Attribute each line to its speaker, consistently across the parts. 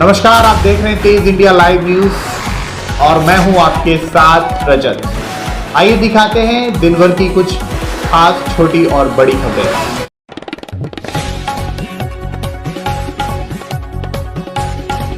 Speaker 1: नमस्कार, आप देख रहे हैं तेज इंडिया लाइव न्यूज और मैं हूं आपके साथ रजत। आइए दिखाते हैं दिन भर की कुछ खास छोटी और बड़ी खबरें।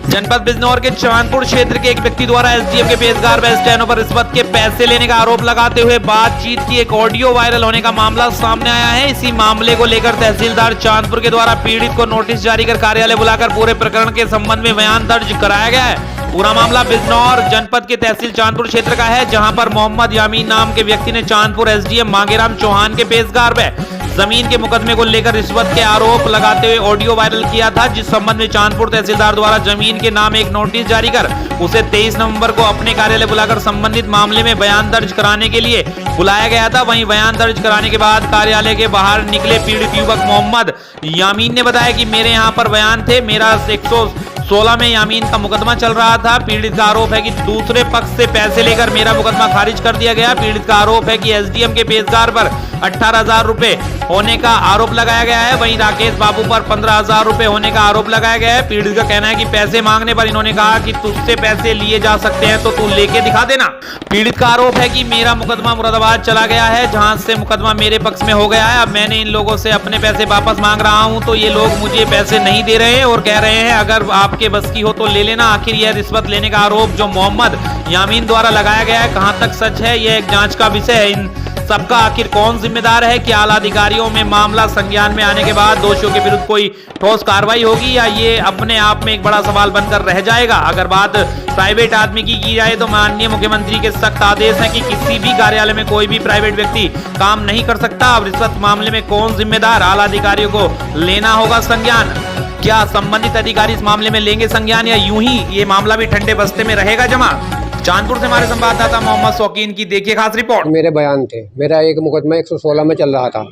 Speaker 2: जनपद बिजनौर के चांदपुर क्षेत्र के एक व्यक्ति द्वारा एसडीएम के पेशकार बस स्टैंडों पर रिश्वत के पैसे लेने का आरोप लगाते हुए बातचीत की एक ऑडियो वायरल होने का मामला सामने आया है। इसी मामले को लेकर तहसीलदार चांदपुर के द्वारा पीड़ित को नोटिस जारी कर कार्यालय बुलाकर पूरे प्रकरण के संबंध में बयान दर्ज कराया गया है। पूरा मामला बिजनौर जनपद के तहसील चांदपुर क्षेत्र का है, जहां पर मोहम्मद यामीन नाम के व्यक्ति ने चांदपुर एसडीएम मांगेराम चौहान के पेशकार में जमीन के मुकदमे को लेकर रिश्वत के आरोप लगाते हुए ऑडियो वायरल किया था, जिस संबंध में चांदपुर तहसीलदार द्वारा जमीन के नाम एक नोटिस जारी कर उसे 23 नवंबर को अपने कार्यालय बुलाकर संबंधित मामले में बयान दर्ज कराने के लिए बुलाया गया था। वहीं बयान दर्ज कराने के बाद कार्यालय के बाहर निकले पीड़ित युवक मोहम्मद यामीन ने बताया कि मेरे यहाँ पर बयान थे, मेरा 116 में यामीन का मुकदमा चल रहा था। पीड़ित का आरोप है कि दूसरे पक्ष से पैसे लेकर मेरा मुकदमा खारिज कर दिया गया। पीड़ित का आरोप है कि एसडीएम के पेशकार पर 18,000 रुपए होने का आरोप लगाया गया है। वहीं राकेश बाबू पर 15,000 रुपए होने का आरोप लगाया गया है। पीड़ित का कहना है कि पैसे मांगने पर इन्होंने कहा कि तुझसे पैसे लिए जा सकते हैं तो तू लेके दिखा देना। पीड़ित का आरोप है कि मेरा मुकदमा मुरादाबाद चला गया है, जहां से मुकदमा मेरे पक्ष में हो गया है। अब मैंने इन लोगों से अपने पैसे वापस मांग रहा हूं तो ये लोग मुझे पैसे नहीं दे रहे हैं और कह रहे हैं अगर आपके बस की हो तो ले लेना। आखिर यह रिश्वत लेने का आरोप जो मोहम्मद यामीन द्वारा लगाया गया है, कहां तक सच है, यह एक जांच का विषय है। इन सबका आखिर कौन जिम्मेदार है? क्या आला अधिकारियों में मामला संज्ञान में आने के बाद दोषियों के विरुद्ध कोई ठोस कार्रवाई होगी या ये अपने आप में एक बड़ा सवाल बनकर रह जाएगा? अगर बात प्राइवेट आदमी की जाए तो माननीय मुख्यमंत्री के सख्त आदेश है कि किसी भी कार्यालय में कोई भी प्राइवेट व्यक्ति काम नहीं कर सकता। अब रिश्वत मामले में कौन जिम्मेदार? आला अधिकारियों को लेना होगा संज्ञान। क्या संबंधित अधिकारी इस मामले में लेंगे संज्ञान या यूं ही ये मामला भी ठंडे बस्ते में रहेगा जमा? चांदपुर से हमारे संवाददाता मोहम्मद शौकीन की देखिए खास रिपोर्ट।
Speaker 3: मेरे बयान थे, मेरा एक मुकदमा 116 में चल रहा था,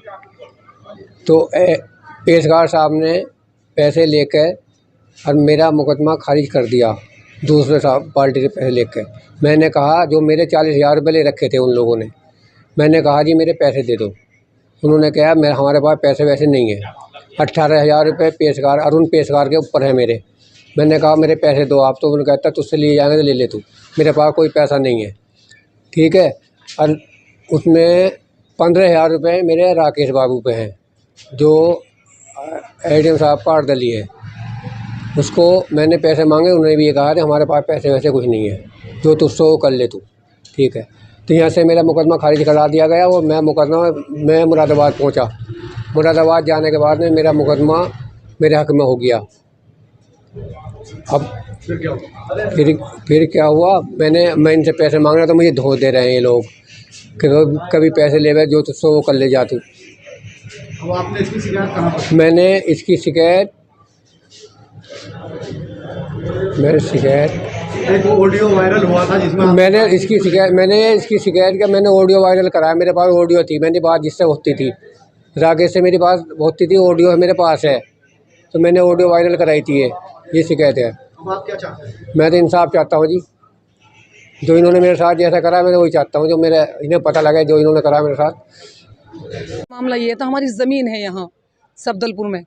Speaker 3: तो पेशकार साहब ने पैसे लेकर और मेरा मुकदमा खारिज कर दिया दूसरे साहब पार्टी से पैसे लेकर। मैंने कहा जो मेरे 40,000 रुपये ले रखे थे उन लोगों ने, मैंने कहा जी मेरे पैसे दे दो। उन्होंने कहा मेरे हमारे पास पैसे वैसे नहीं है। 18,000 रुपये पेशकार अरुण पेशकार के ऊपर है मेरे। मैंने कहा मेरे पैसे दो आप, तो उन्होंने कहता तुझसे लिए जाएंगे तो ले ले तू, मेरे पास कोई पैसा नहीं है, ठीक है। और उसमें 15,000 रुपये मेरे राकेश बाबू पे हैं जो एडीएम साहब पारदली है। उसको मैंने पैसे मांगे, उन्होंने भी ये कहा कि हमारे पास पैसे वैसे कुछ नहीं है, जो तुझसे वो कर ले तू, ठीक है। तो यहाँ से मेरा मुकदमा खारिज करा दिया गया और मैं मुरादाबाद पहुँचा। मुरादाबाद जाने के बाद में मेरा मुकदमा मेरे हक़ में हो गया। अब फिर क्या हुआ, मैं इनसे पैसे मांग रहा तो मुझे धो दे रहे हैं ये लोग कि कभी पैसे ले गए जो तुझसे वो कर ले जा तू।
Speaker 1: अब आपने इसकी शिकायत कहाँ पर?
Speaker 3: मैंने इसकी शिकायत
Speaker 1: एक ऑडियो वायरल हुआ था जिसमें
Speaker 3: मैंने इसकी शिकायत का मैंने ऑडियो वायरल कराया। मेरे पास ऑडियो थी, मेरी बात जिससे होती थी राकेश से मेरी बात होती थी, ऑडियो मेरे पास है, तो मैंने ऑडियो वायरल कराई थी। ये शिकायत है।
Speaker 1: अब आप क्या चाहते हैं?
Speaker 3: मैं तो इंसाफ चाहता हूँ जी, जो इन्होंने मेरे साथ जैसा करा मैं तो वही चाहता हूँ, जो इन्हें पता लगे जो इन्होंने करा मेरे साथ।
Speaker 4: मामला ये था, हमारी ज़मीन है यहाँ सफदलपुर में,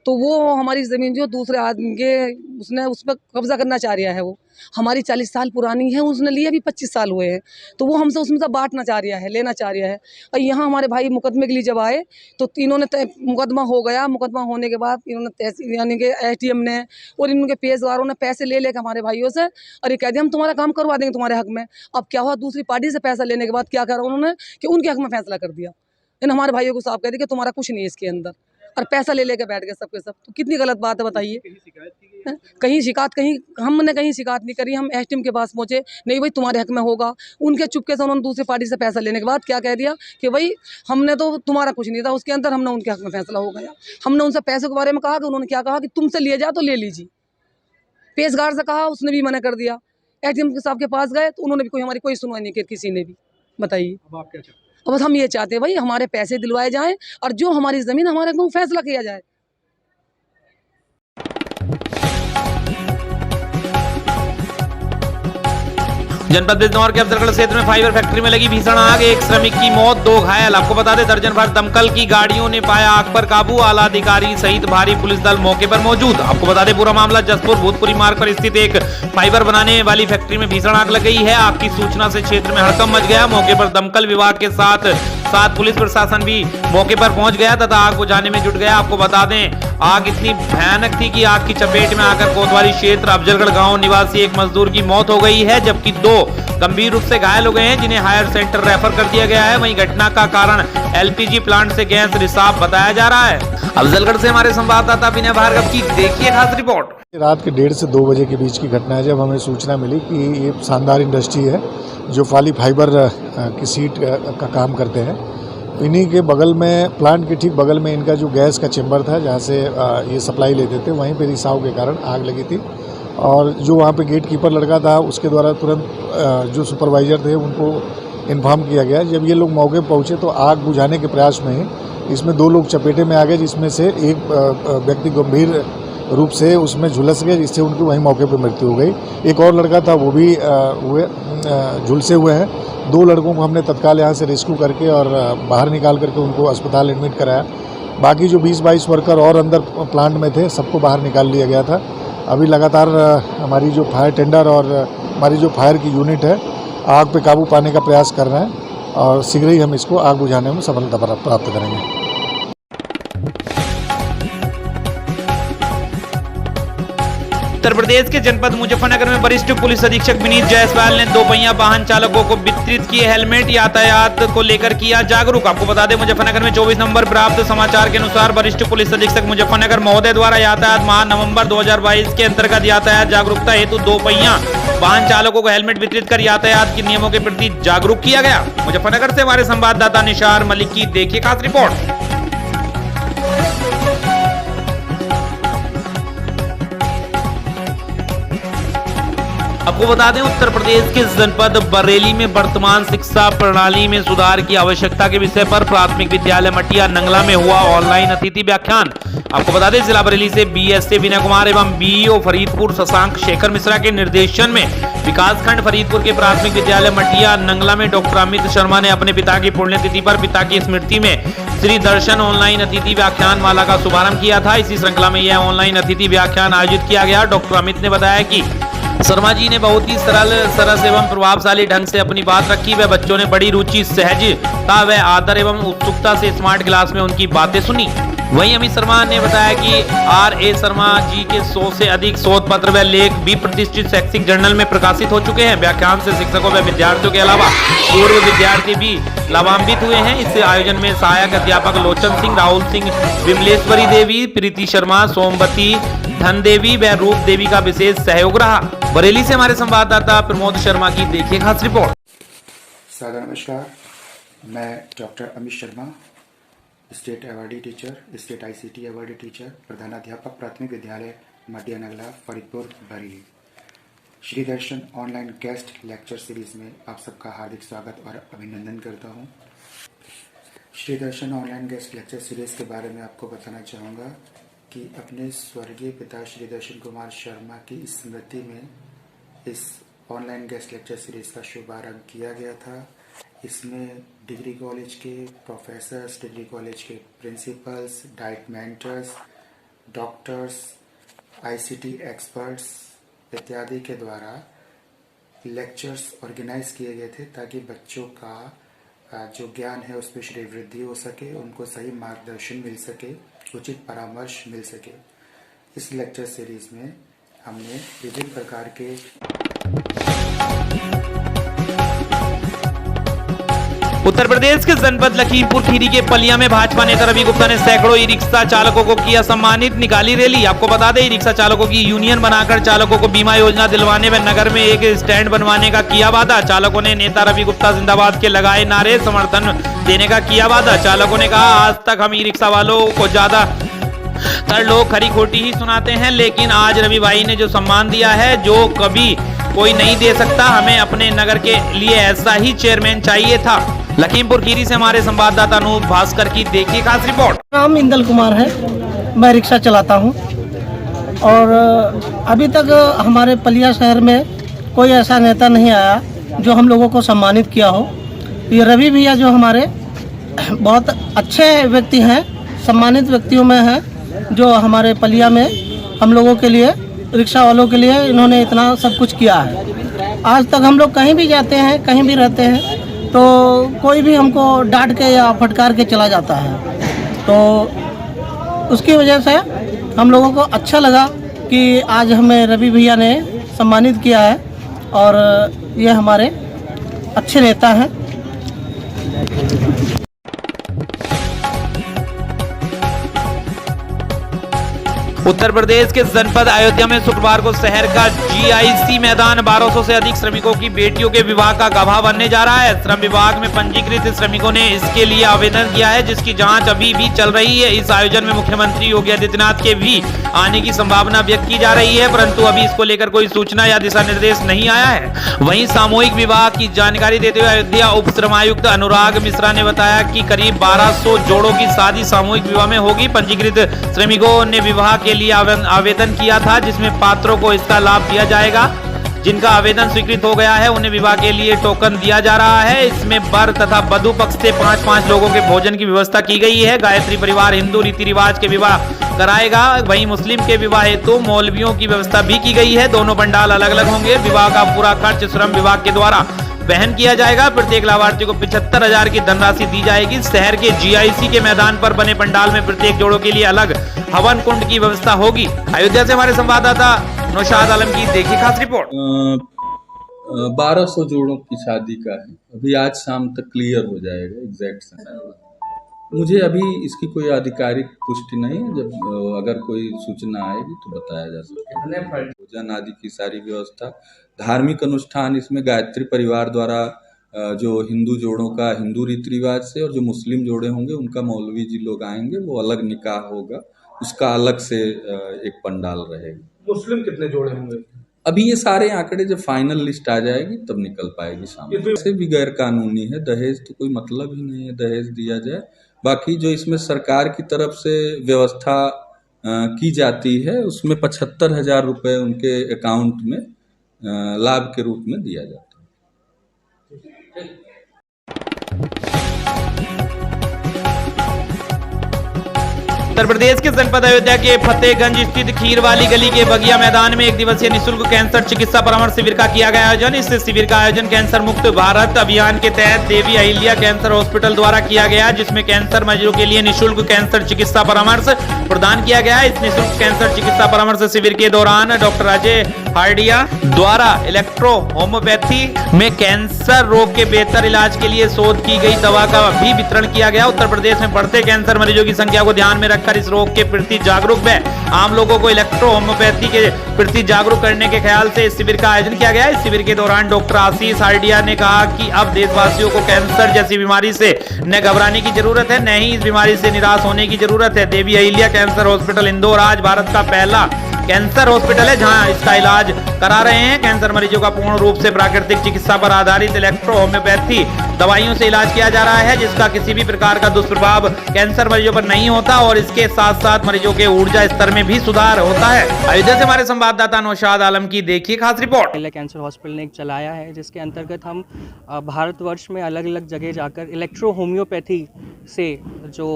Speaker 4: तो वो हमारी ज़मीन जो दूसरे आदमी के उसने उस पर कब्ज़ा करना चाह रहा है। वो हमारी 40 साल पुरानी है, उसने लिए अभी 25 साल हुए हैं, तो वो हमसे उसमें से बांटना चाह रहा है, लेना चाह रहा है। और यहाँ हमारे भाई मुकदमे के लिए जब आए तो इन्होंने मुकदमा हो गया। मुकदमा होने के बाद इन्होंने तहसील यानी कि एसडीएम ने और इनके पेशवारों ने पैसे ले लेकर हमारे भाइयों से और ये कह दिया हम तुम्हारा काम करवा देंगे तुम्हारे हक़ में। अब क्या हुआ, दूसरी पार्टी से पैसा लेने के बाद क्या करा उन्होंने कि उनके हक़ में फैसला कर दिया। इन हमारे भाइयों को साफ कह दिया कि तुम्हारा कुछ नहीं है इसके अंदर, और पैसा ले लेकर बैठ गए सबके सब। तो कितनी गलत बात है बताइए। कहीं हमने कहीं शिकायत नहीं करी। हम एसडीएम के पास पहुंचे, नहीं भाई तुम्हारे हक में होगा। उनके चुपके से उन्होंने दूसरी पार्टी से पैसा लेने के बाद क्या कह दिया कि भाई हमने तो तुम्हारा कुछ नहीं था उसके अंदर, हमने उनके हक में फैसला हो गया। हमने उनसे पैसे के बारे में कहा कि उन्होंने क्या कहा कि तुमसे लिए जाए तो ले लीजिए। पेशकार से कहा, उसने भी मना कर दिया। एसडीएम साहब के पास गए तो उन्होंने भी हमारी कोई सुनवाई नहीं की किसी ने भी। बताइए
Speaker 1: अब आप क्या चाहते हैं?
Speaker 4: अब हम ये चाहते हैं भाई हमारे पैसे दिलवाए जाएं और जो हमारी ज़मीन हमारे को फैसला किया जाए।
Speaker 2: जनपद बिजनौर के अफजलगढ़ क्षेत्र में फाइबर फैक्ट्री में लगी भीषण आग, एक श्रमिक की मौत, 2 घायल। आपको बता दें दर्जन भर दमकल की गाड़ियों ने पाया आग पर काबू, आला अधिकारी सहित भारी पुलिस दल मौके पर मौजूद। आपको बता दें पूरा मामला जसपुर भूतपुरी मार्ग पर स्थित एक फाइबर बनाने वाली फैक्ट्री में भीषण आग लग गई है। आग की सूचना से क्षेत्र में हड़कंप मच गया। मौके पर दमकल विभाग के साथ पुलिस प्रशासन भी मौके पर पहुंच गया तथा आग बुझाने में जुट गया। आपको बता दें आग इतनी भयानक थी कि आग की चपेट में आकर कोतवाली क्षेत्र अफजलगढ़ गांव निवासी एक मजदूर की मौत हो गई है, जबकि 2 गंभीर रूप से घायल हो गए हैं, जिन्हें हायर सेंटर रेफर कर दिया गया है। वहीं घटना का कारण एलपीजी प्लांट से गैस रिसाव बताया जा रहा है। अफजलगढ़ से हमारे संवाददाता विनय भार्गव की देखिए खास रिपोर्ट।
Speaker 5: रात के 1:30 से 2 बजे के बीच की घटना है, जब हमें सूचना मिली कि ये शानदार इंडस्ट्री है जो फॉली फाइबर की सीट का काम करते हैं। इन्हीं के बगल में, प्लांट के ठीक बगल में इनका जो गैस का चेंबर था जहाँ से ये सप्लाई लेते थे, वहीं पे रिसाव के कारण आग लगी थी। और जो वहाँ पे गेट कीपर लड़का था उसके द्वारा तुरंत जो सुपरवाइज़र थे उनको इन्फॉर्म किया गया। जब ये लोग मौके पर पहुँचे तो आग बुझाने के प्रयास में ही इसमें 2 लोग चपेटे में आ गए, जिसमें से एक व्यक्ति गंभीर रूप से उसमें झुलस गए, जिससे उनकी वहीं मौके पर मृत्यु हो गई। एक और लड़का था वो भी झुलसे हुए हैं। 2 लड़कों को हमने तत्काल यहाँ से रेस्क्यू करके और बाहर निकाल करके उनको अस्पताल एडमिट कराया। बाकी जो 20-22 वर्कर और अंदर प्लांट में थे सबको बाहर निकाल लिया गया था। अभी लगातार हमारी जो फायर टेंडर और हमारी जो फायर की यूनिट है आग पे काबू पाने का प्रयास कर रहे हैं और शीघ्र ही हम इसको आग बुझाने में सफलता प्राप्त करेंगे।
Speaker 2: उत्तर प्रदेश के जनपद मुजफ्फरनगर में वरिष्ठ पुलिस अधीक्षक विनीत जायसवाल ने 2 पहिया वाहन चालकों को वितरित किए हेलमेट, यातायात को लेकर किया जागरूक। आपको बता दें मुजफ्फरनगर में 24 नवंबर प्राप्त समाचार के अनुसार वरिष्ठ पुलिस अधीक्षक मुजफ्फरनगर महोदय द्वारा यातायात माह नवंबर 2022 के अंतर्गत यातायात जागरूकता हेतु 2 पहिया वाहन चालकों को हेलमेट वितरित कर यातायात के नियमों के प्रति जागरूक किया गया। मुजफ्फरनगर से हमारे संवाददाता निशार मलिक की देखिए खास रिपोर्ट। आपको बता दें उत्तर प्रदेश के जनपद बरेली में वर्तमान शिक्षा प्रणाली में सुधार की आवश्यकता के विषय पर प्राथमिक विद्यालय मटिया नंगला में हुआ ऑनलाइन अतिथि व्याख्यान। आपको बता दें जिला बरेली से बीएसए विनय कुमार एवं बीईओ फरीदपुर शशांक शेखर मिश्रा के निर्देशन में विकासखंड फरीदपुर के प्राथमिक विद्यालय मटिया नंगला में डॉक्टर अमित शर्मा ने अपने पिता की पुण्यतिथि पर पिता की स्मृति में श्री दर्शन ऑनलाइन अतिथि व्याख्यान माला का शुभारंभ किया था। इसी श्रृंखला में यह ऑनलाइन अतिथि व्याख्यान आयोजित किया गया। डॉक्टर अमित ने बताया कि शर्मा जी ने बहुत ही सरस एवं प्रभावशाली ढंग से अपनी बात रखी। वह बच्चों ने बड़ी रुचि, सहजता व आदर एवं उत्सुकता से स्मार्ट क्लास में उनकी बातें सुनी। वहीं अमित शर्मा ने बताया कि आर.ए. शर्मा जी के 100 से अधिक शोध पत्र व लेख भी प्रतिष्ठित शैक्षिक जर्नल में प्रकाशित हो चुके हैं। व्याख्यान से शिक्षकों व विद्यार्थियों के अलावा पूर्व विद्यार्थी भी लाभान्वित हुए हैं। इस आयोजन में सहायक अध्यापक लोचन सिंह, राहुल सिंह, विमलेश्वरी देवी, प्रीति शर्मा, सोमवती, धन देवी व रूप देवी का विशेष सहयोग रहा। बरेली से हमारे संवाददाता प्रमोद शर्मा की देखिए खास रिपोर्ट।
Speaker 6: सादर नमस्कार, मैं doctor Amit Sharma, state awardee teacher, state ICT awardee teacher, प्रधानाध्यापक प्राथमिक विद्यालय मटिया नंगला फरीदपुर बरेली। श्री दर्शन ऑनलाइन गेस्ट लेक्चर सीरीज में आप सबका हार्दिक स्वागत और अभिनंदन करता हूं। श्री दर्शन ऑनलाइन गेस्ट लेक्चर सीरीज के बारे में आपको बताना चाहूँगा कि अपने स्वर्गीय पिता श्री दर्शन कुमार शर्मा की स्मृति में इस ऑनलाइन गेस्ट लेक्चर सीरीज का शुभारंभ किया गया था। इसमें डिग्री कॉलेज के प्रोफेसर्स, डिग्री कॉलेज के principles, diet mentors, doctors, ICT experts इत्यादि के द्वारा लेक्चर्स ऑर्गेनाइज किए गए थे ताकि बच्चों का जो ज्ञान है उस पर श्री वृद्धि हो सके, उनको सही मार्गदर्शन मिल सके, उचित परामर्श मिल सके। इस लेक्चर सीरीज में हमने विभिन्न प्रकार के
Speaker 2: उत्तर प्रदेश के जनपद लखीमपुर खीरी के पलिया में भाजपा नेता रवि गुप्ता ने सैकड़ों ई रिक्शा चालकों को किया सम्मानित, निकाली रैली। आपको बता दें ई रिक्शा चालकों की यूनियन बनाकर चालकों को बीमा योजना दिलवाने व नगर में एक स्टैंड बनवाने का किया वादा। चालकों ने नेता रवि गुप्ता जिंदाबाद के लगाए नारे, समर्थन देने का किया वादा। चालकों ने कहा आज तक हम ई रिक्शा वालों को ज्यादा तर लोग खरी खोटी ही सुनाते हैं, लेकिन आज रवि भाई ने जो सम्मान दिया है जो कभी कोई नहीं दे सकता। हमें अपने नगर के लिए ऐसा ही चेयरमैन चाहिए था। लखीमपुर खीरी से हमारे संवाददाता अनूप भास्कर की देखिए खास रिपोर्ट।
Speaker 7: नाम इंदल कुमार है, मैं रिक्शा चलाता हूं और अभी तक हमारे पलिया शहर में कोई ऐसा नेता नहीं आया जो हम लोगों को सम्मानित किया हो। ये रवि भैया जो हमारे बहुत अच्छे व्यक्ति हैं, सम्मानित व्यक्तियों में हैं, जो हमारे पलिया में हम लोगों के लिए, रिक्शा वालों के लिए इन्होंने इतना सब कुछ किया है। आज तक हम लोग कहीं भी जाते हैं, कहीं भी रहते हैं, तो कोई भी हमको डांट के या फटकार के चला जाता है। तो उसकी वजह से हम लोगों को अच्छा लगा कि आज हमें रवि भैया ने सम्मानित किया है और ये हमारे अच्छे नेता हैं।
Speaker 2: उत्तर प्रदेश के जनपद अयोध्या में शुक्रवार को शहर का जीआईसी मैदान 1200 से अधिक श्रमिकों की बेटियों के विवाह का गवाह बनने जा रहा है। श्रम विभाग में पंजीकृत श्रमिकों ने इसके लिए आवेदन किया है, जिसकी जांच अभी भी चल रही है। इस आयोजन में मुख्यमंत्री योगी आदित्यनाथ के भी आने की संभावना व्यक्त की जा रही है, परंतु अभी इसको लेकर कोई सूचना या दिशा निर्देश नहीं आया है। वहीं सामूहिक विवाह की जानकारी देते हुए अयोध्या उप श्रमायुक्त अनुराग मिश्रा ने बताया कि करीब 1200 जोड़ों की शादी सामूहिक विवाह में होगी। पंजीकृत श्रमिकों ने विवाह के लिए आवेदन किया था, जिसमें पात्रों को इसका लाभ दिया जाएगा। जिनका आवेदन स्वीकृत हो गया है उन्हें विवाह के लिए टोकन दिया जा रहा है। इसमें वर तथा वधू पक्ष से 5-5 लोगों के भोजन की व्यवस्था की गई है। गायत्री परिवार हिंदू रीति रिवाज के विवाह कराएगा, वहीं मुस्लिम के विवाह हेतु मौलवियों की व्यवस्था भी की गई है। दोनों पंडाल अलग अलग होंगे। विवाह का पूरा खर्च श्रम विभाग के द्वारा वहन किया जाएगा। प्रत्येक लाभार्थी को 75,000 की धनराशि दी जाएगी। शहर के जीआईसी के मैदान पर बने पंडाल में प्रत्येक जोड़ों के लिए अलग हवन कुंड की व्यवस्था होगी। अयोध्या से हमारे संवाददाता नौशाद आलम की देखी खास रिपोर्ट।
Speaker 8: 1200 जोड़ों की शादी का है, अभी आज शाम तक क्लियर हो जाएगा एग्जैक्ट समय। मुझे अभी इसकी कोई आधिकारिक पुष्टि नहीं है, जब अगर कोई सूचना आएगी तो बताया जा सकता है। भोजन आदि की सारी व्यवस्था, धार्मिक अनुष्ठान इसमें गायत्री परिवार द्वारा जो हिंदू जोड़ों का हिंदू रीति रिवाज से और जो मुस्लिम जोड़े होंगे उनका मौलवी जी लोग आएंगे, वो अलग निकाह होगा, उसका अलग से एक पंडाल रहेगा।
Speaker 9: मुस्लिम कितने जोड़े होंगे?
Speaker 8: अभी ये सारे आंकड़े जब फाइनल लिस्ट आ जाएगी तब निकल पाएगी सामने। ऐसे भी गैर कानूनी है, दहेज तो कोई मतलब ही नहीं है दहेज दिया जाए। बाकी जो इसमें सरकार की तरफ से व्यवस्था की जाती है उसमें 75,000 रुपये उनके अकाउंट में लाभ के रूप में दिया जाता है।
Speaker 2: उत्तर प्रदेश के जनपद अयोध्या के फतेहगंज स्थित खीर वाली गली के बगिया मैदान में एक दिवसीय निःशुल्क कैंसर चिकित्सा परामर्श शिविर का किया गया आयोजन। इस शिविर का आयोजन कैंसर मुक्त भारत अभियान के तहत देवी अहिल्या कैंसर हॉस्पिटल द्वारा किया गया, जिसमें कैंसर मरीजों के लिए निःशुल्क कैंसर चिकित्सा परामर्श प्रदान किया गया। इस निःशुल्क कैंसर चिकित्सा परामर्श शिविर के दौरान डॉक्टर अजय हार्डिया द्वारा इलेक्ट्रो होम्योपैथी में कैंसर रोग के बेहतर इलाज के लिए शोध की गई दवा का भी वितरण किया गया। उत्तर प्रदेश में बढ़ते कैंसर मरीजों की संख्या को ध्यान में रखकर इस रोग के प्रति जागरूक व आम लोगों को इलेक्ट्रो होम्योपैथी के प्रति जागरूक करने के ख्याल से इस शिविर का आयोजन किया गया। इस शिविर के दौरान डॉक्टर आशीष हार्डिया ने कहा कि अब देशवासियों को कैंसर जैसी बीमारी से न घबराने की जरूरत है, न ही इस बीमारी से निराश होने की जरूरत है। देवी अहिल्या कैंसर हॉस्पिटल इंदौर आज भारत का पहला कैंसर हॉस्पिटल है जहां इसका इलाज करा रहे हैं। कैंसर मरीजों का पूर्ण रूप से प्राकृतिक चिकित्सा पर आधारित इलेक्ट्रो होम्योपैथी दवाइयों से इलाज किया जा रहा है, जिसका किसी भी प्रकार का दुष्प्रभाव कैंसर मरीजों पर नहीं होता और इसके साथ साथ मरीजों के ऊर्जा स्तर में भी सुधार होता है। अयोध्या से हमारे संवाददाता नौशाद आलम की देखिए खास रिपोर्ट।
Speaker 10: कैंसर हॉस्पिटल ने एक चलाया है, जिसके अंतर्गत हम भारतवर्ष में अलग अलग जगह जाकर इलेक्ट्रो होम्योपैथी से जो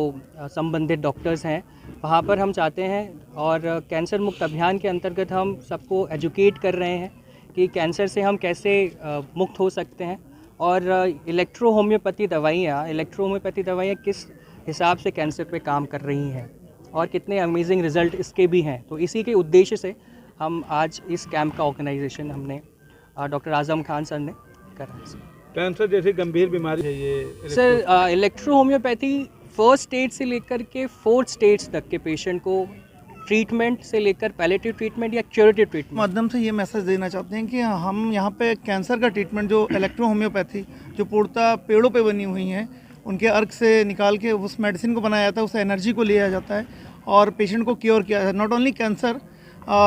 Speaker 10: संबंधित डॉक्टर्स हैं वहाँ पर हम चाहते हैं, और कैंसर मुक्त अभियान के अंतर्गत हम सबको एजुकेट कर रहे हैं कि कैंसर से हम कैसे मुक्त हो सकते हैं और इलेक्ट्रो होम्योपैथी दवाइयाँ किस हिसाब से कैंसर पे काम कर रही हैं और कितने अमेजिंग रिजल्ट इसके भी हैं। तो इसी के उद्देश्य से हम आज इस कैंप का ऑर्गेनाइजेशन हमने डॉक्टर आजम खान सर ने करा।
Speaker 9: कैंसर जैसी गंभीर बीमारी है ये
Speaker 10: sir, electro homeopathy first stage से लेकर के 4th स्टेज तक के पेशेंट को ट्रीटमेंट से लेकर पैलेटिव ट्रीटमेंट या क्यूरेटिव ट्रीटमेंट
Speaker 7: माध्यम से ये मैसेज देना चाहते हैं कि हम यहाँ पे कैंसर का ट्रीटमेंट जो इलेक्ट्रो होम्योपैथी जो पूर्णतः पेड़ों पे बनी हुई हैं, उनके अर्क से निकाल के उस मेडिसिन को बनाया जाता है, उस एनर्जी को लिया जाता है और पेशेंट को क्योर किया जाता है। नॉट ओनली कैंसर,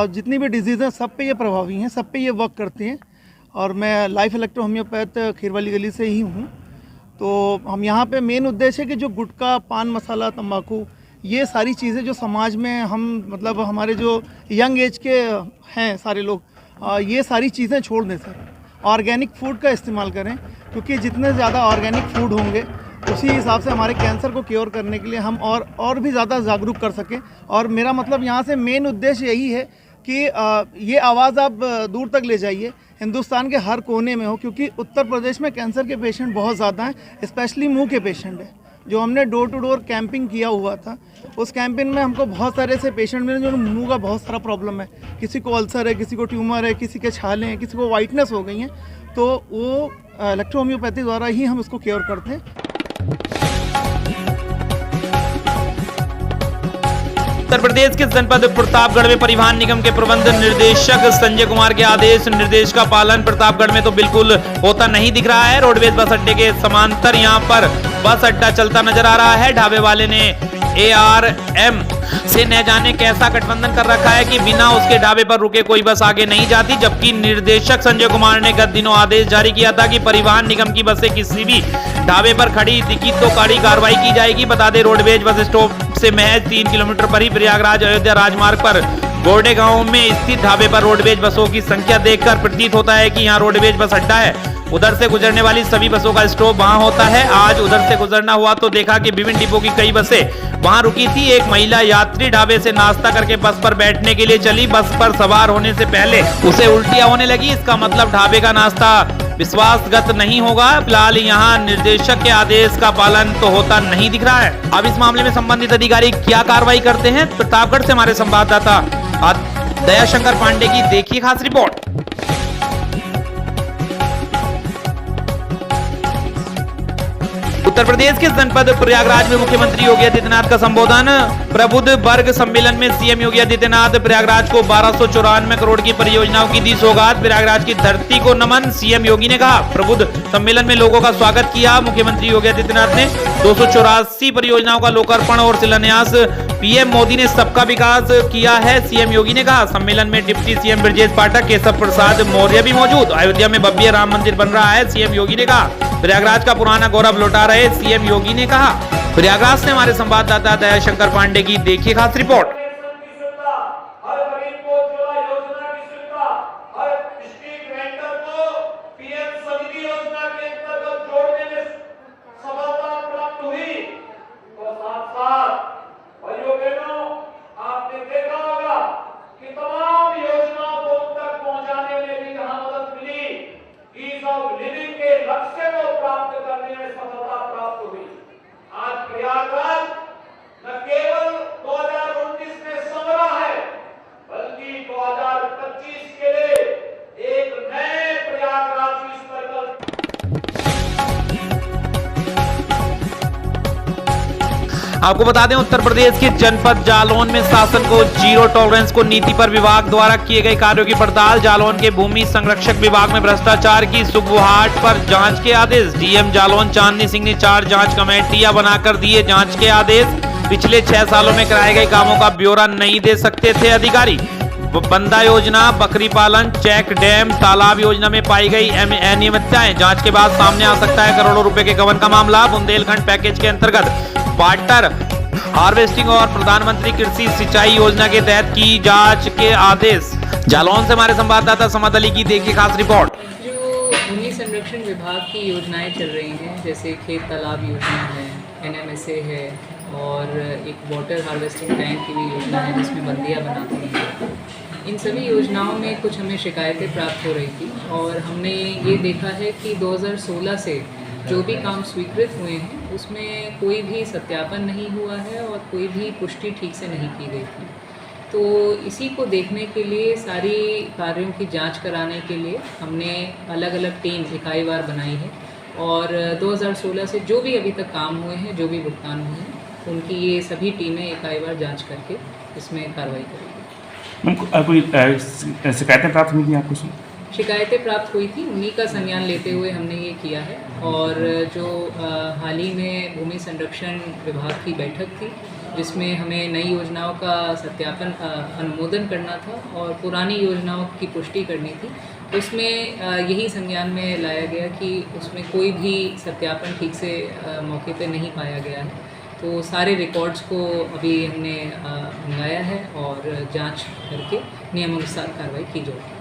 Speaker 7: जितनी भी डिजीज़ हैं सब पे ये प्रभावी हैं, सब पे ये वर्क करती हैं। और मैं लाइफ इलेक्ट्रो होम्योपैथ खीर वाली गली से ही हूँ। तो हम यहाँ पे मेन उद्देश्य है कि जो गुटखा, पान मसाला, तंबाकू, ये सारी चीज़ें जो समाज में हम हमारे जो यंग एज के हैं सारे लोग, ये सारी चीज़ें छोड़ दें सर।
Speaker 11: ऑर्गेनिक फूड का इस्तेमाल करें, क्योंकि जितने ज़्यादा ऑर्गेनिक फूड होंगे उसी हिसाब से हमारे कैंसर को क्योर करने के लिए हम और भी ज़्यादा जागरूक कर सकें। और मेरा मतलब यहाँ से मेन उद्देश्य यही है कि ये आवाज़ आप दूर तक ले जाइए, हिंदुस्तान के हर कोने में हो, क्योंकि उत्तर प्रदेश में कैंसर के पेशेंट बहुत ज़्यादा हैं, स्पेशली मुंह के पेशेंट हैं। जो हमने डोर टू डोर कैंपिंग किया हुआ था, उस कैंपिंग में हमको बहुत सारे ऐसे पेशेंट मिले जो मुंह का बहुत सारा प्रॉब्लम है, किसी को अल्सर है, किसी को ट्यूमर है, किसी के छाले हैं, किसी को वाइटनेस हो गई हैं, तो वो इलेक्ट्रो होम्योपैथी द्वारा ही हम इसको क्योर करते हैं।
Speaker 2: उत्तर प्रदेश के जनपद प्रतापगढ़ में परिवहन निगम के प्रबंध निर्देशक संजय कुमार के आदेश निर्देश का पालन प्रतापगढ़ में तो बिल्कुल होता नहीं दिख रहा है। रोडवेज बस अड्डे के समांतर यहां पर बस अड्डा चलता नजर आ रहा है। ढाबे वाले ने ARM से न जाने कैसा गठबंधन कर रखा है कि बिना उसके ढाबे पर रुके कोई बस आगे नहीं जाती, जबकि निर्देशक संजय कुमार ने गत दिनों आदेश जारी किया था कि परिवहन निगम की बसें किसी भी ढाबे पर खड़ी दिखी तो कड़ी कार्रवाई की जाएगी। बता दें, रोडवेज बस स्टॉप से महज 3 किलोमीटर पर ही प्रयागराज अयोध्या राजमार्ग पर गोरडे गांव में स्थित ढाबे पर रोडवेज बसों की संख्या देखकर प्रतीत होता है कि यहाँ रोडवेज बस अड्डा है। उधर से गुजरने वाली सभी बसों का स्टॉप वहां होता है। आज उधर से गुजरना हुआ तो देखा कि विभिन्न डिपो की कई बसें वहां रुकी थी। एक महिला यात्री ढाबे से नाश्ता करके बस पर बैठने के लिए चली। बस पर सवार होने से पहले उसे उल्टियां होने लगी। इसका मतलब ढाबे का नाश्ता विश्वासगत नहीं होगा। फिलहाल यहाँ निर्देशक के आदेश का पालन तो होता नहीं दिख रहा है। अब इस मामले में संबंधित अधिकारी क्या कार्रवाई करते हैं, प्रतापगढ़ से हमारे संवाददाता दयाशंकर पांडे की देखिए खास रिपोर्ट। उत्तर प्रदेश के जनपद प्रयागराज में मुख्यमंत्री योगी आदित्यनाथ का संबोधन। प्रबुद्ध वर्ग सम्मेलन में सीएम योगी आदित्यनाथ प्रयागराज को 1294 करोड़ की परियोजनाओं की दी सौगात। प्रयागराज की धरती को नमन, सीएम योगी ने कहा। प्रबुद्ध सम्मेलन में लोगों का स्वागत किया। मुख्यमंत्री योगी आदित्यनाथ ने 284 परियोजनाओं का लोकार्पण और शिलान्यास। पीएम मोदी ने सबका विकास किया है, सीएम योगी ने कहा। सम्मेलन में डिप्टी सीएम ब्रजेश पाठक, केशव प्रसाद मौर्य भी मौजूद। अयोध्या में भव्य राम मंदिर बन रहा है, सीएम योगी ने कहा। प्रयागराज का पुराना गौरव लौटा रहे, सीएम योगी ने कहा। प्रयागराज से हमारे संवाददाता दयाशंकर पांडे की देखिए खास रिपोर्ट। आपको बता दें, उत्तर प्रदेश के जनपद जालौन में शासन को जीरो टॉलरेंस को नीति पर विभाग द्वारा किए गए कार्यों की पड़ताल। जालौन के भूमि संरक्षक विभाग में भ्रष्टाचार की सुगबुहाट पर जांच के आदेश। डीएम जालौन चांदनी सिंह ने 4 जांच कमेटियां बनाकर दिए जांच के आदेश। पिछले 6 सालों में कराए गए कामों का ब्यौरा नहीं दे सकते थे अधिकारी। बंदा योजना, बकरी पालन, चेक डैम, तालाब योजना में पाई गई अनियमितताएं। जांच के बाद सामने आ सकता है करोड़ों रुपए के गबन का मामला। बुंदेलखंड पैकेज के अंतर्गत वाटर हार्वेस्टिंग और प्रधानमंत्री कृषि सिंचाई योजना के तहत की जांच के आदेश। जालौन से हमारे संवाददाता समद अली की देखिए खास रिपोर्ट।
Speaker 12: जो भूमि संरक्षण विभाग की योजनाएं चल रही हैं, जैसे खेत तालाब योजना है, NMSA है और एक वाटर हार्वेस्टिंग टैंक की भी योजना है जिसमें बंदियाँ बनाती हैं। इन सभी योजनाओं में कुछ हमें शिकायतें प्राप्त हो रही थी और हमने ये देखा है कि 2016 से जो भी काम स्वीकृत हुए हैं उसमें कोई भी सत्यापन नहीं हुआ है और कोई भी पुष्टि ठीक से नहीं की गई थी। तो इसी को देखने के लिए, सारी कार्यों की जांच कराने के लिए हमने अलग अलग टीम इकाईवार बनाई है और 2016 से जो भी अभी तक काम हुए हैं, जो भी भुगतान हुए हैं, उनकी ये सभी टीमें इकाईवार जांच करके इसमें कार्रवाई करेगी।
Speaker 13: कोई शिकायतें प्राप्त हुई थी आपको?
Speaker 12: शिकायतें प्राप्त हुई थी, उन्हीं का संज्ञान लेते हुए हमने ये किया है। और जो हाल ही में भूमि संरक्षण विभाग की बैठक थी जिसमें हमें नई योजनाओं का सत्यापन अनुमोदन करना था और पुरानी योजनाओं की पुष्टि करनी थी, उसमें यही संज्ञान में लाया गया कि उसमें कोई भी सत्यापन ठीक से मौके पे नहीं पाया गया है। तो सारे रिकॉर्ड्स को अभी हमने मंगाया है और जांच करके नियमानुसार कार्रवाई की जाएगी।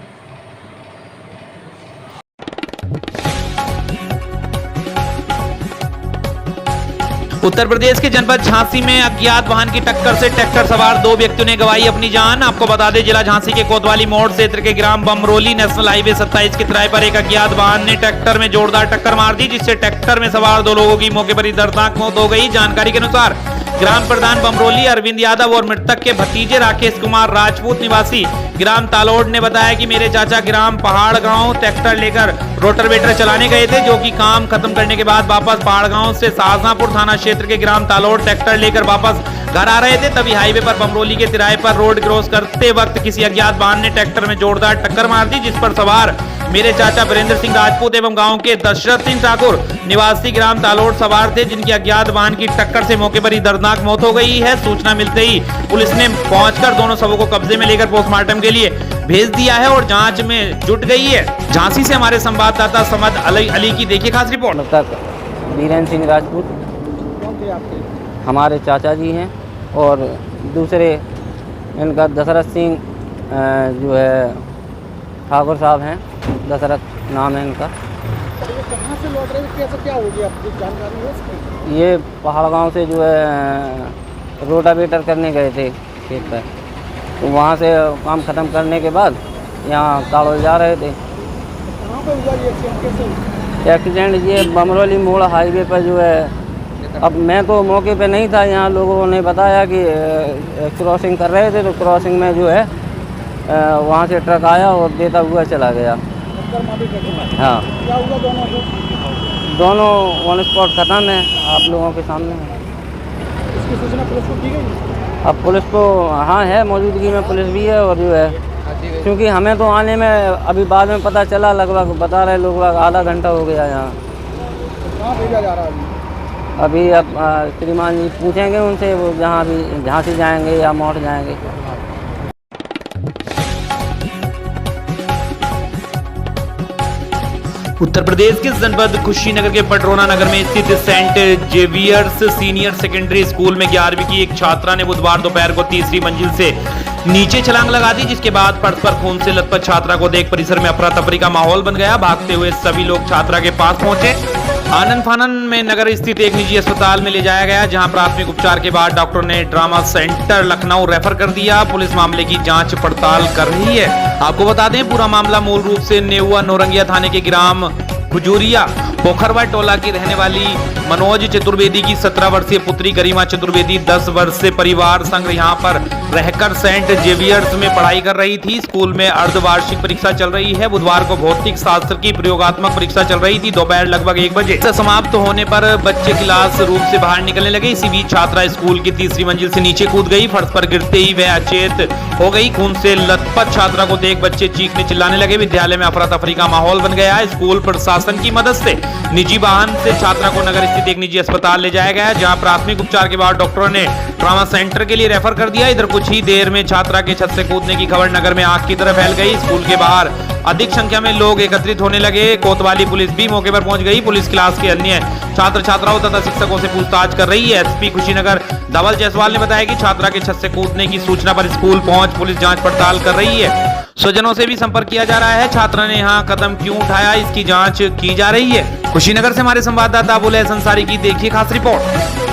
Speaker 2: उत्तर प्रदेश के जनपद झांसी में अज्ञात वाहन की टक्कर से ट्रैक्टर सवार 2 व्यक्तियों ने गंवाई अपनी जान। आपको बता दें, जिला झांसी के कोतवाली मोड़ क्षेत्र के ग्राम बमरोली नेशनल हाईवे 27 के किराए पर एक अज्ञात वाहन ने ट्रैक्टर में जोरदार टक्कर मार दी, जिससे ट्रैक्टर में सवार 2 लोगों की मौके पर ही दर्दनाक मौत हो गई। जानकारी के अनुसार ग्राम प्रधान बमरोली अरविंद यादव और मृतक के भतीजे राकेश कुमार राजपूत निवासी ग्राम तालोड़ ने बताया कि मेरे चाचा ग्राम पहाड़ गांव ट्रैक्टर लेकर रोटरवेटर चलाने गए थे, जो कि काम खत्म करने के बाद वापस पहाड़ गांव से शाहजहांपुर थाना क्षेत्र के ग्राम तालोड़ ट्रैक्टर लेकर वापस घर आ रहे थे। तभी हाईवे पर बमरोली के तिराहे पर रोड क्रॉस करते वक्त किसी अज्ञात वाहन ने ट्रैक्टर में जोरदार टक्कर मार दी, जिस पर सवार मेरे चाचा वीरेंद्र सिंह राजपूत एवं गांव के दशरथ सिंह ठाकुर निवासी ग्राम तालोड़ सवार थे, जिनकी अज्ञात वाहन की टक्कर से मौके पर ही दर्दनाक मौत हो गई है। सूचना मिलते ही पुलिस ने पहुंचकर दोनों शवों को कब्जे में लेकर पोस्टमार्टम के लिए भेज दिया है और जांच में जुट गई है। झांसी से हमारे संवाददाता समद अली की देखिए खास रिपोर्ट।
Speaker 14: मृतक वीरेंद्र सिंह राजपूत हमारे चाचा जी हैं और दूसरे इनका दशरथ सिंह जो है ठाकुर साहब हैं, दशरथ नाम है इनका।
Speaker 11: कहाँ से लौट रहे थे, कैसे क्या हो गया, आपकी जानकारी है इसकी?
Speaker 14: ये पहाड़ गांव से जो है रोटावेटर करने गए थे खेत पर, तो वहाँ से काम ख़त्म करने के बाद यहाँ तालोड़ जा रहे थे।
Speaker 11: कहाँ पर हुआ ये एक्सीडेंट, कैसे?
Speaker 14: एक्सीडेंट ये बमरोली मोड़ हाईवे पर जो है, अब मैं तो मौके पे नहीं था, यहाँ लोगों ने बताया कि क्रॉसिंग कर रहे थे, तो क्रॉसिंग में जो है वहाँ से ट्रक आया और देता हुआ चला गया। हाँ,
Speaker 11: क्या हुआ दोनों को?
Speaker 14: दोनों ऑन स्पॉट ख़त्म है, आप लोगों के सामने है।
Speaker 11: इसकी सूचना पुलिस को दी गई?
Speaker 14: अब पुलिस को हाँ है, मौजूदगी में पुलिस भी है और जो है, क्योंकि हमें तो आने में अभी बाद में पता चला, लगभग बता रहे लोग आधा घंटा हो गया यहाँ।
Speaker 11: कहाँ भेजा जा रहा है
Speaker 14: अभी? अब श्रीमान जी पूछेंगे उनसे, वो जहाँ भी झांसी जाएंगे या मोड़ जाएंगे।
Speaker 2: उत्तर प्रदेश के जनपद कुशीनगर के पटरोना नगर में स्थित Saint Xavier's senior secondary school में 11वीं की एक छात्रा ने बुधवार दोपहर को तीसरी मंजिल से नीचे छलांग लगा दी, जिसके बाद फर्श पर खून से लथपथ छात्रा को देख परिसर में अफरा तफरी का माहौल बन गया। भागते हुए सभी लोग छात्रा के पास पहुंचे। आनंद फानन में नगर स्थित एक निजी अस्पताल में ले जाया गया, जहां प्राथमिक उपचार के बाद डॉक्टर ने ट्रॉमा सेंटर लखनऊ रेफर कर दिया। पुलिस मामले की जांच पड़ताल कर रही है। आपको बता दें, पूरा मामला मूल रूप से नेहुआ नौरंगिया थाने के ग्राम खुजूरिया पोखरवा टोला की रहने वाली मनोज चतुर्वेदी की 17 वर्षीय पुत्री गरिमा चतुर्वेदी 10 वर्ष से परिवार संग यहाँ पर रहकर सेंट जेवियर्स में पढ़ाई कर रही थी। स्कूल में अर्धवार्षिक परीक्षा चल रही है। बुधवार को भौतिक शास्त्र की प्रयोगात्मक परीक्षा चल रही थी। दोपहर लगभग 1 बजे समाप्त होने पर बच्चे क्लास रूम से बाहर निकलने लगे। इसी बीच छात्रा स्कूल की तीसरी मंजिल से नीचे कूद गई। फर्श पर गिरते ही वह अचेत हो गई। खून से लथपथ छात्रा को देख बच्चे चीखने चिल्लाने लगे। विद्यालय में अफरा तफरी का माहौल बन गया। स्कूल प्रशासन की मदद से निजी वाहन से छात्रा को नगर स्थित एक निजी अस्पताल ले जाया गया, जहां प्राथमिक उपचार के बाद डॉक्टरों ने ट्रॉमा सेंटर के लिए रेफर कर दिया। इधर कुछ ही देर में छात्रा के छत से कूदने की खबर नगर में आग की तरह फैल गई। स्कूल के बाहर अधिक संख्या में लोग एकत्रित होने लगे। कोतवाली पुलिस भी मौके पर पहुंच गई। पुलिस क्लास के अन्य छात्र छात्राओं तथा शिक्षकों से पूछताछ कर रही है। एसपी कुशीनगर धवल जायसवाल ने बताया कि छात्रा के छत से कूदने की सूचना पर स्कूल पहुंच पुलिस जांच पड़ताल कर रही है। स्वजनों से भी संपर्क किया जा रहा है। छात्रा ने यहाँ कदम क्यों उठाया, इसकी जांच की जा रही है। कुशीनगर से हमारे संवाददाता अबुल हसन अंसारी की देखिए खास रिपोर्ट।